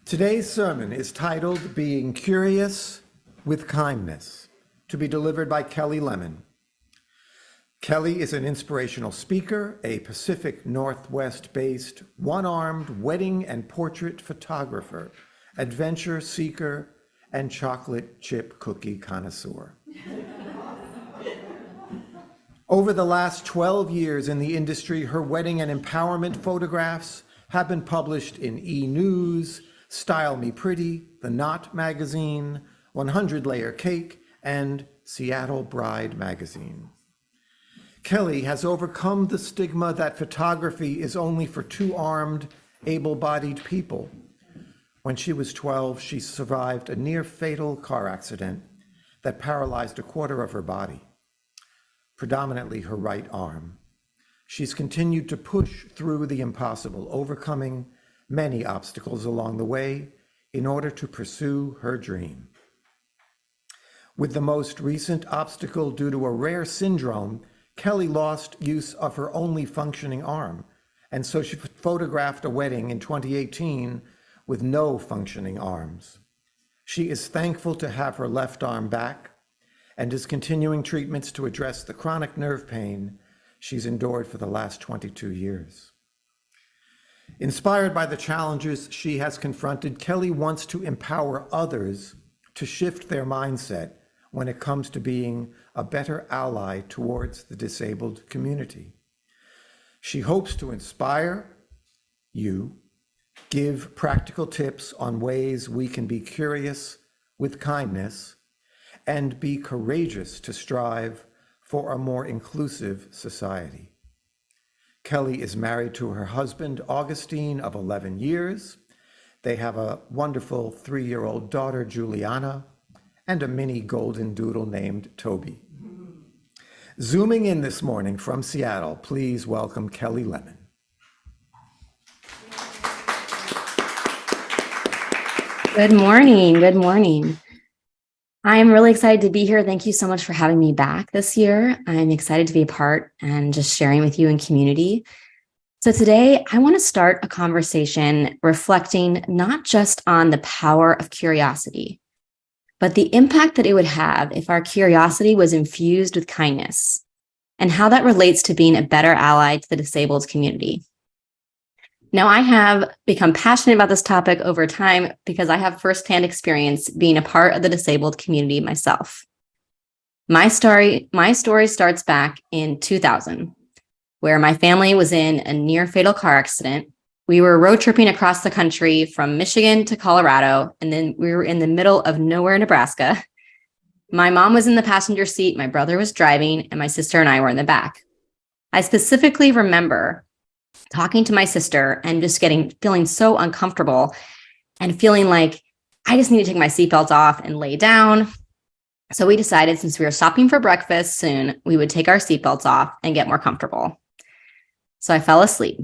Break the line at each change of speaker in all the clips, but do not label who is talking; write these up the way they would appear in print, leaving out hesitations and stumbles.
Today's sermon is titled Being Curious with Kindness, to be delivered by Kelly Lemon. Kelly is an inspirational speaker, a Pacific Northwest-based, one-armed wedding and portrait photographer, adventure seeker, and chocolate chip cookie connoisseur. Over the last 12 years in the industry, her wedding and empowerment photographs have been published in E! News, Style Me Pretty, The Knot magazine, 100 Layer Cake, and Seattle Bride magazine. Kelly has overcome the stigma that photography is only for two-armed, able-bodied people. When she was 12, she survived a near-fatal car accident that paralyzed a quarter of her body, predominantly her right arm. She's continued to push through the impossible, overcoming many obstacles along the way in order to pursue her dream. With the most recent obstacle due to a rare syndrome, Kelly lost use of her only functioning arm, and so she photographed a wedding in 2018 with no functioning arms. She is thankful to have her left arm back and is continuing treatments to address the chronic nerve pain she's endured for the last 22 years. Inspired by the challenges she has confronted, Kelly wants to empower others to shift their mindset when it comes to being a better ally towards the disabled community. She hopes to inspire you, give practical tips on ways we can be curious with kindness, and be courageous to strive for a more inclusive society. Kelly is married to her husband, Augustine, of 11 years. They have a wonderful 3-year-old daughter, Juliana, and a mini golden doodle named Toby. Zooming in this morning from Seattle, please welcome Kelly Lemon.
Good morning. Good morning. I'm really excited to be here. Thank you so much for having me back this year. I'm excited to be a part and just sharing with you in community. So today I want to start a conversation reflecting not just on the power of curiosity, but the impact that it would have if our curiosity was infused with kindness and how that relates to being a better ally to the disabled community. Now, I have become passionate about this topic over time because I have firsthand experience being a part of the disabled community myself. My story starts back in 2000, where my family was in a near fatal car accident. We were road tripping across the country from Michigan to Colorado, and then we were in the middle of nowhere, Nebraska. My mom was in the passenger seat, my brother was driving, and my sister and I were in the back. I specifically remember talking to my sister and just feeling so uncomfortable and feeling like I just need to take my seatbelt off and lay down. So we decided, since we were stopping for breakfast soon, we would take our seatbelts off and get more comfortable. So I fell asleep.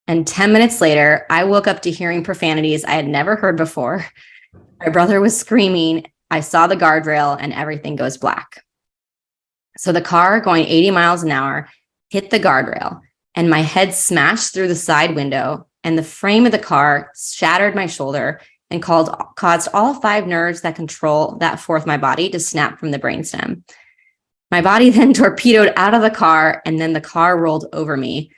And 10 minutes later, I woke up to hearing profanities I had never heard before. My brother was screaming. I saw the guardrail and everything goes black. So the car going 80 miles an hour hit the guardrail, and my head smashed through the side window, and the frame of the car shattered my shoulder and caused all 5 nerves that control that fourth of my body to snap from the brainstem. My body then torpedoed out of the car, and then the car rolled over me.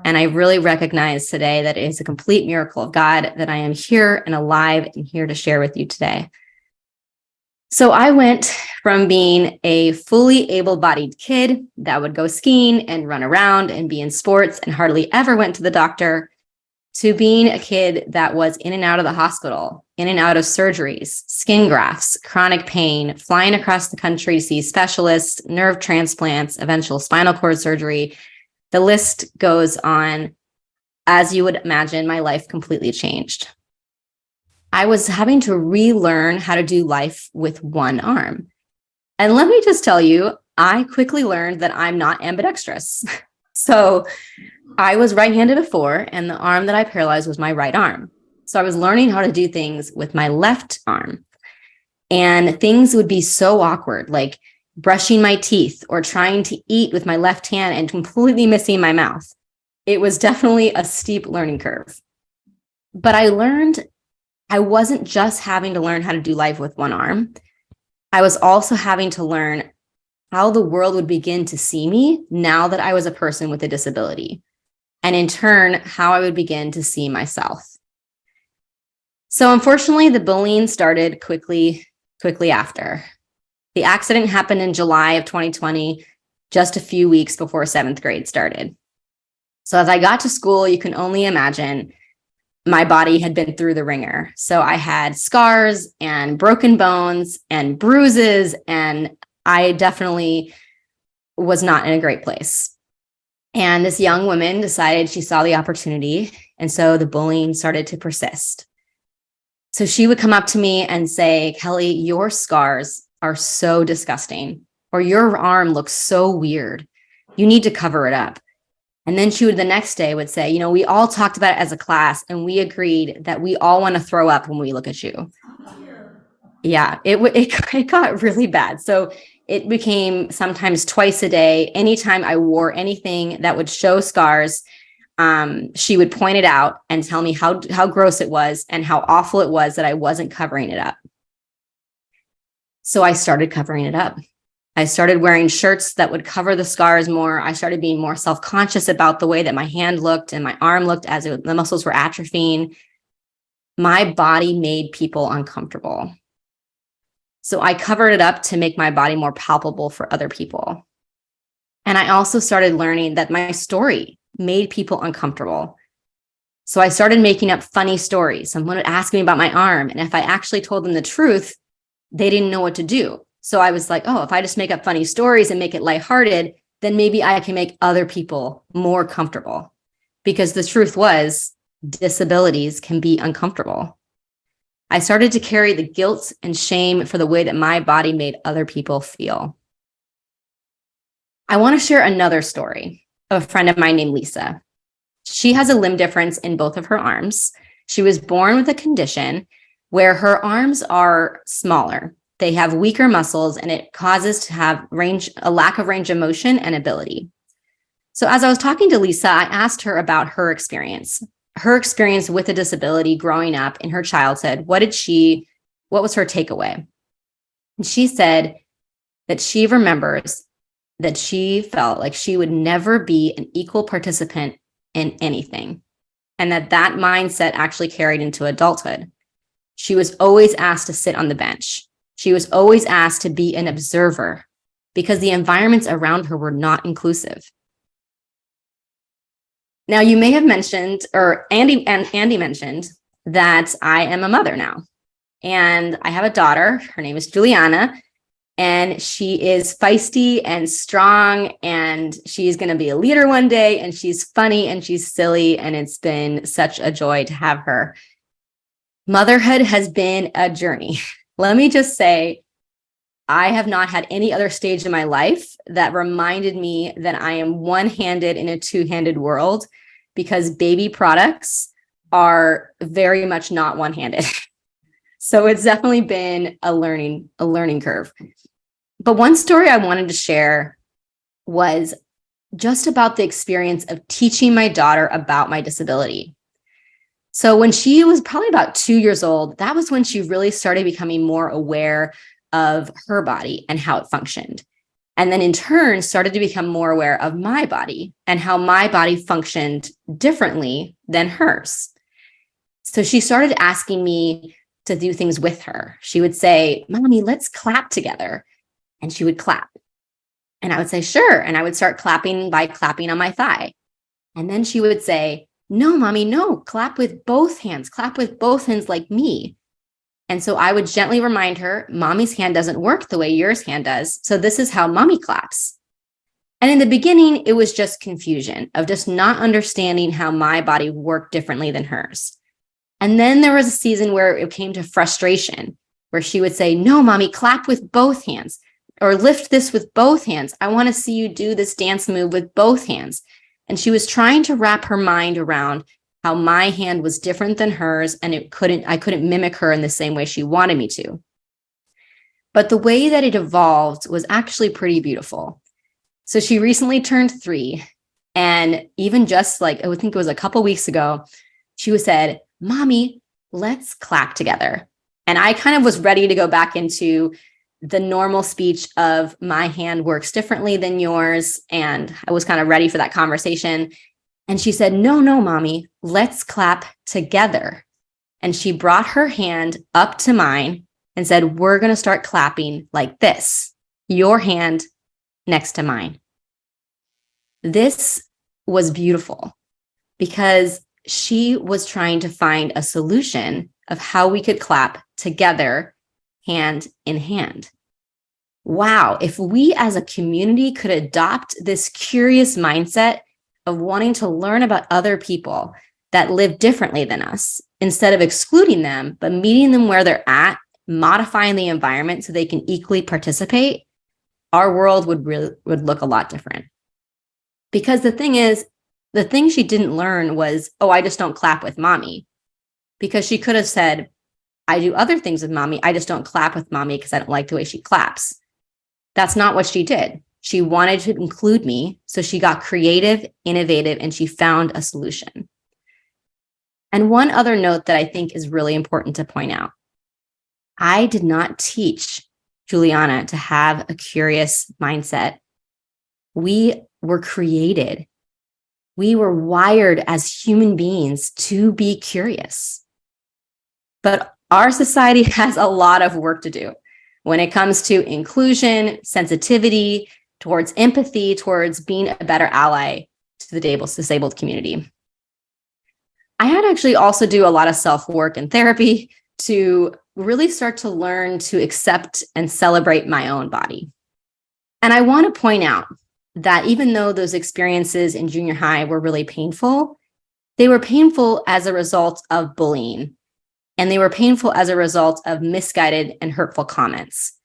And I really recognize today that it is a complete miracle of God that I am here and alive and here to share with you today. So I went from being a fully able-bodied kid that would go skiing and run around and be in sports and hardly ever went to the doctor, to being a kid that was in and out of the hospital, in and out of surgeries, skin grafts, chronic pain, flying across the country to see specialists, nerve transplants, eventual spinal cord surgery. The list goes on. As you would imagine, my life completely changed. I was having to relearn how to do life with one arm. And let me just tell you, I quickly learned that I'm not ambidextrous. So I was right-handed before, and the arm that I paralyzed was my right arm. So I was learning how to do things with my left arm. And things would be so awkward, like brushing my teeth or trying to eat with my left hand and completely missing my mouth. It was definitely a steep learning curve. But I learned I wasn't just having to learn how to do life with one arm. I was also having to learn how the world would begin to see me now that I was a person with a disability, and in turn, how I would begin to see myself. So unfortunately, the bullying started quickly after. The accident happened in July of 2020, just a few weeks before 7th grade started. So as I got to school, you can only imagine my body had been through the ringer. So I had scars and broken bones and bruises, and I definitely was not in a great place. And this young woman decided she saw the opportunity. And so the bullying started to persist. So she would come up to me and say, Kelly, your scars are so disgusting, or your arm looks so weird. You need to cover it up. And then she would the next day would say, you know, we all talked about it as a class and we agreed that we all want to throw up when we look at you. Yeah, it got really bad. So it became sometimes twice a day. Anytime I wore anything that would show scars, she would point it out and tell me how gross it was and how awful it was that I wasn't covering it up. So I started covering it up. I started wearing shirts that would cover the scars more. I started being more self-conscious about the way that my hand looked and my arm looked as the muscles were atrophying. My body made people uncomfortable. So I covered it up to make my body more palpable for other people. And I also started learning that my story made people uncomfortable. So I started making up funny stories. Someone would ask me about my arm, and if I actually told them the truth, they didn't know what to do. So I was like, oh, if I just make up funny stories and make it lighthearted, then maybe I can make other people more comfortable. Because the truth was, disabilities can be uncomfortable. I started to carry the guilt and shame for the way that my body made other people feel. I want to share another story of a friend of mine named Lisa. She has a limb difference in both of her arms. She was born with a condition where her arms are smaller. They have weaker muscles, and it causes to have a lack of range of motion and ability. So as I was talking to Lisa, I asked her about her experience with a disability growing up in her childhood. What was her takeaway? And she said that she remembers that she felt like she would never be an equal participant in anything, and that mindset actually carried into adulthood. She was always asked to sit on the bench. She was always asked to be an observer because the environments around her were not inclusive. Now, you may have mentioned, or Andy mentioned, that I am a mother now. And I have a daughter. Her name is Juliana. And she is feisty and strong. And she's going to be a leader one day. And she's funny and she's silly. And it's been such a joy to have her. Motherhood has been a journey. Let me just say, I have not had any other stage in my life that reminded me that I am one-handed in a two-handed world, because baby products are very much not one-handed. So it's definitely been a learning curve. But one story I wanted to share was just about the experience of teaching my daughter about my disability. So when she was probably about 2 years old, that was when she really started becoming more aware of her body and how it functioned. And then in turn started to become more aware of my body and how my body functioned differently than hers. So she started asking me to do things with her. She would say, Mommy, let's clap together. And she would clap. And I would say, sure. And I would start clapping by clapping on my thigh. And then she would say, no, Mommy, no, clap with both hands like me. And so I would gently remind her, Mommy's hand doesn't work the way yours hand does. So this is how Mommy claps. And in the beginning, it was just confusion of just not understanding how my body worked differently than hers. And then there was a season where it came to frustration, where she would say, no, Mommy, clap with both hands, or lift this with both hands. I want to see you do this dance move with both hands. And she was trying to wrap her mind around how my hand was different than hers, and I couldn't mimic her in the same way she wanted me to. But the way that it evolved was actually pretty beautiful. So she recently turned 3, and even just like, I would think it was a couple weeks ago, she said, Mommy, let's clap together. And I kind of was ready to go back into the normal speech of my hand works differently than yours. And I was kind of ready for that conversation. And she said, no, mommy, let's clap together. And she brought her hand up to mine and said, we're going to start clapping like this, your hand next to mine. This was beautiful because she was trying to find a solution of how we could clap together, hand in hand. Wow, if we as a community could adopt this curious mindset of wanting to learn about other people that live differently than us, instead of excluding them, but meeting them where they're at, modifying the environment so they can equally participate, our world would look a lot different. Because the thing is, the thing she didn't learn was, oh, I just don't clap with mommy. Because she could have said, I do other things with mommy. I just don't clap with mommy because I don't like the way she claps. That's not what she did. She wanted to include me. So she got creative, innovative, and she found a solution. And one other note that I think is really important to point out. I did not teach Juliana to have a curious mindset. We were created. We were wired as human beings to be curious. But our society has a lot of work to do when it comes to inclusion, sensitivity, towards empathy, towards being a better ally to the disabled community. I had to actually also do a lot of self-work and therapy to really start to learn to accept and celebrate my own body. And I want to point out that even though those experiences in junior high were really painful, they were painful as a result of bullying. And they were painful as a result of misguided and hurtful comments.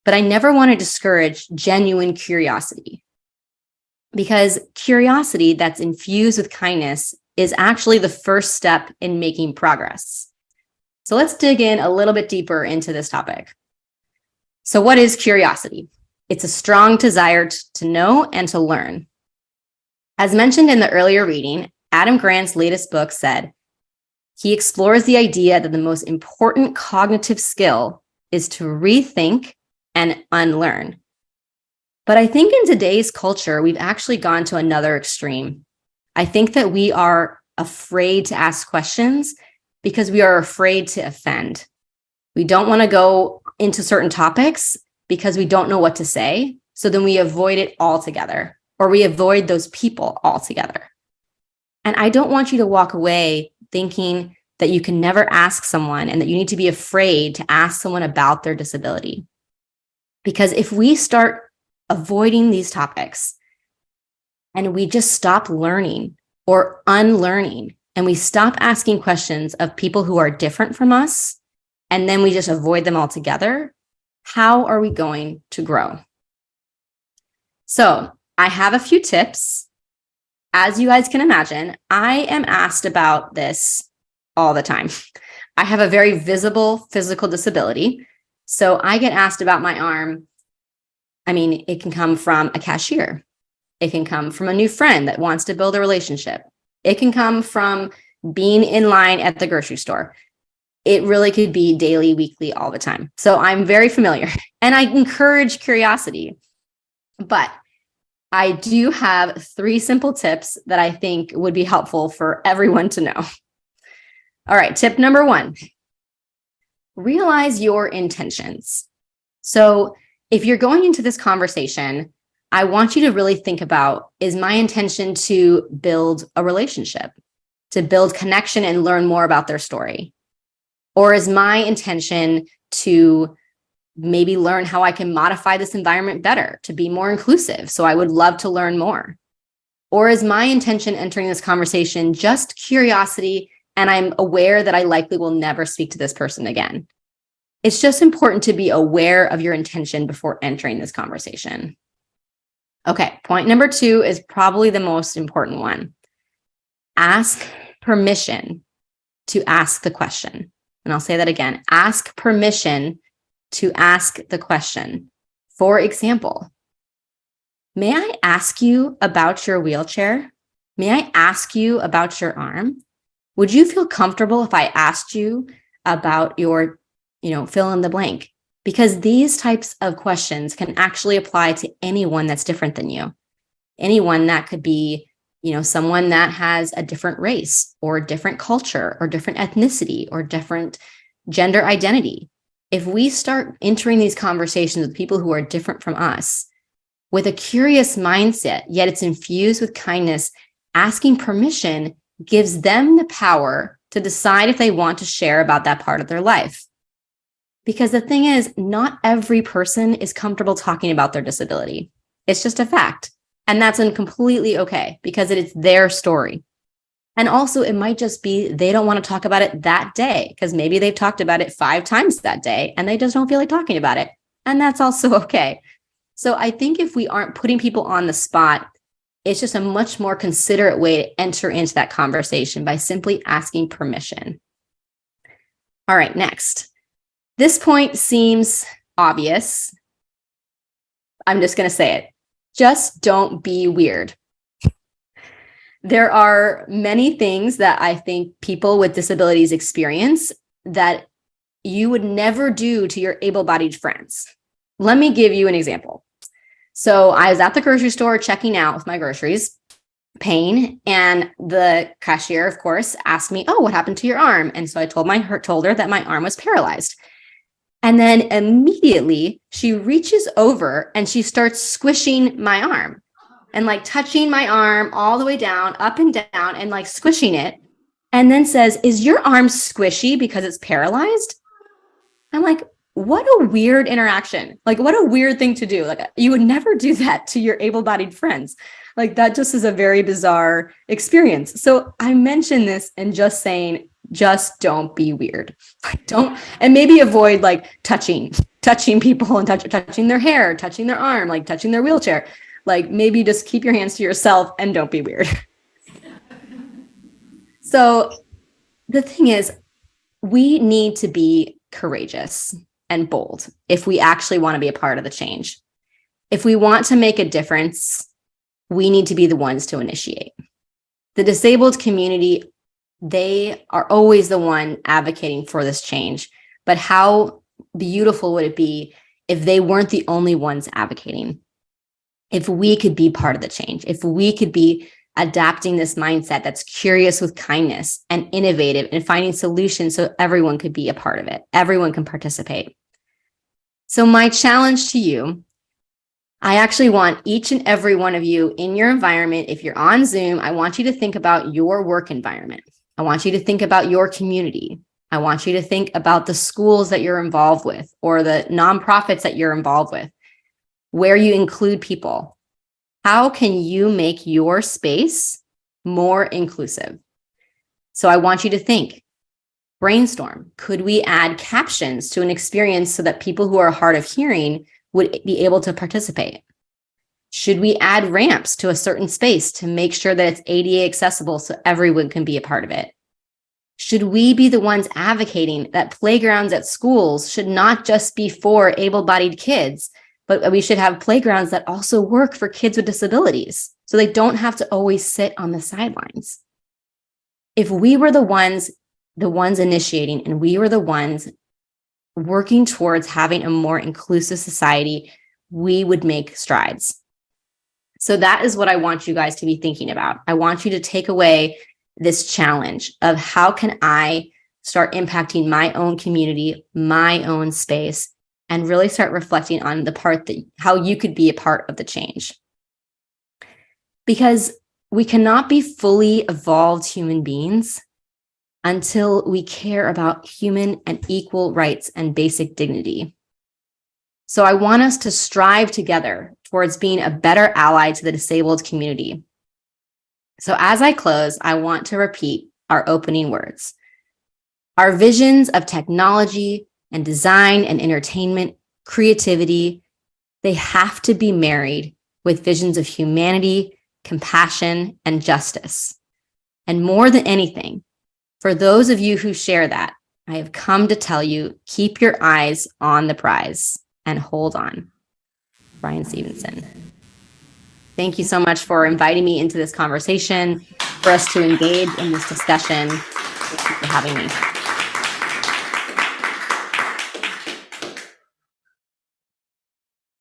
But I never want to discourage genuine curiosity, because curiosity that's infused with kindness is actually the first step in making progress. So let's dig in a little bit deeper into this topic. So what is curiosity? It's a strong desire to know and to learn. As mentioned in the earlier reading, Adam Grant's latest book said, he explores the idea that the most important cognitive skill is to rethink and unlearn. But I think in today's culture, we've actually gone to another extreme. I think that we are afraid to ask questions because we are afraid to offend. We don't want to go into certain topics because we don't know what to say. So then we avoid it altogether, or we avoid those people altogether. And I don't want you to walk away thinking that you can never ask someone and that you need to be afraid to ask someone about their disability. Because if we start avoiding these topics and we just stop learning or unlearning, and we stop asking questions of people who are different from us, and then we just avoid them altogether, how are we going to grow? So I have a few tips. As you guys can imagine, I am asked about this all the time. I have a very visible physical disability. So I get asked about my arm. I mean, it can come from a cashier. It can come from a new friend that wants to build a relationship. It can come from being in line at the grocery store. It really could be daily, weekly, all the time. So I'm very familiar and I encourage curiosity. But I do have 3 simple tips that I think would be helpful for everyone to know. All right, tip number 1, realize your intentions. So if you're going into this conversation, I want you to really think about, is my intention to build a relationship, to build connection and learn more about their story? Or is my intention to maybe learn how I can modify this environment better to be more inclusive? So I would love to learn more. Or is my intention entering this conversation just curiosity, and I'm aware that I likely will never speak to this person again? It's just important to be aware of your intention before entering this conversation. Okay, point number 2 is probably the most important one. Ask permission to ask the question. And I'll say that again. Ask permission to ask the question. For example, may I ask you about your wheelchair? May I ask you about your arm? Would you feel comfortable if I asked you about your, fill in the blank? Because these types of questions can actually apply to anyone that's different than you. Anyone that could be, someone that has a different race or different culture or different ethnicity or different gender identity. If we start entering these conversations with people who are different from us with a curious mindset, yet it's infused with kindness, asking permission gives them the power to decide if they want to share about that part of their life. Because the thing is, not every person is comfortable talking about their disability. It's just a fact. And that's completely okay because it is their story. And also, it might just be they don't want to talk about it that day because maybe they've talked about it 5 times that day and they just don't feel like talking about it. And that's also okay. So I think if we aren't putting people on the spot, it's just a much more considerate way to enter into that conversation by simply asking permission. All right, next. This point seems obvious. I'm just going to say it. Just don't be weird. There are many things that I think people with disabilities experience that you would never do to your able-bodied friends. Let me give you an example. So I was at the grocery store checking out with my groceries, paying, and the cashier, of course, asked me, "Oh, what happened to your arm?" And so I told her that my arm was paralyzed. And then immediately she reaches over and she starts squishing my arm and like touching my arm all the way down, up and down, and like squishing it. And then says, "Is your arm squishy because it's paralyzed?" I'm like, what a weird interaction. Like, what a weird thing to do. Like, you would never do that to your able-bodied friends. Like, that just is a very bizarre experience. So I mention this and just saying, just don't be weird. Like, don't, and maybe avoid like touching people and touching their hair, touching their arm, like touching their wheelchair. Like, maybe just keep your hands to yourself and don't be weird. So the thing is, we need to be courageous and bold if we actually want to be a part of the change. If we want to make a difference, we need to be the ones to initiate. The disabled community, they are always the one advocating for this change. But how beautiful would it be if they weren't the only ones advocating? If we could be part of the change, if we could be adapting this mindset that's curious with kindness and innovative and finding solutions so everyone could be a part of it. Everyone can participate. So my challenge to you, I actually want each and every one of you in your environment, if you're on Zoom, I want you to think about your work environment. I want you to think about your community. I want you to think about the schools that you're involved with or the nonprofits that you're involved with, where you include people. How can you make your space more inclusive? So I want you to think, brainstorm. Could we add captions to an experience so that people who are hard of hearing would be able to participate? Should we add ramps to a certain space to make sure that it's ADA accessible so everyone can be a part of it? Should we be the ones advocating that playgrounds at schools should not just be for able-bodied kids, but we should have playgrounds that also work for kids with disabilities so they don't have to always sit on the sidelines? If we were the ones initiating and we were the ones working towards having a more inclusive society, we would make strides. So that is what I want you guys to be thinking about. I want you to take away this challenge of how can I start impacting my own community, my own space, and really start reflecting on the part that how you could be a part of the change. Because we cannot be fully evolved human beings until we care about human and equal rights and basic dignity. So I want us to strive together towards being a better ally to the disabled community. So as I close, I want to repeat our opening words. Our visions of technology and design and entertainment, creativity, they have to be married with visions of humanity, compassion, and justice. And more than anything, for those of you who share that, I have come to tell you, keep your eyes on the prize and hold on. Bryan Stevenson. Thank you so much for inviting me into this conversation. for us to engage in this discussion. Thank you for having me.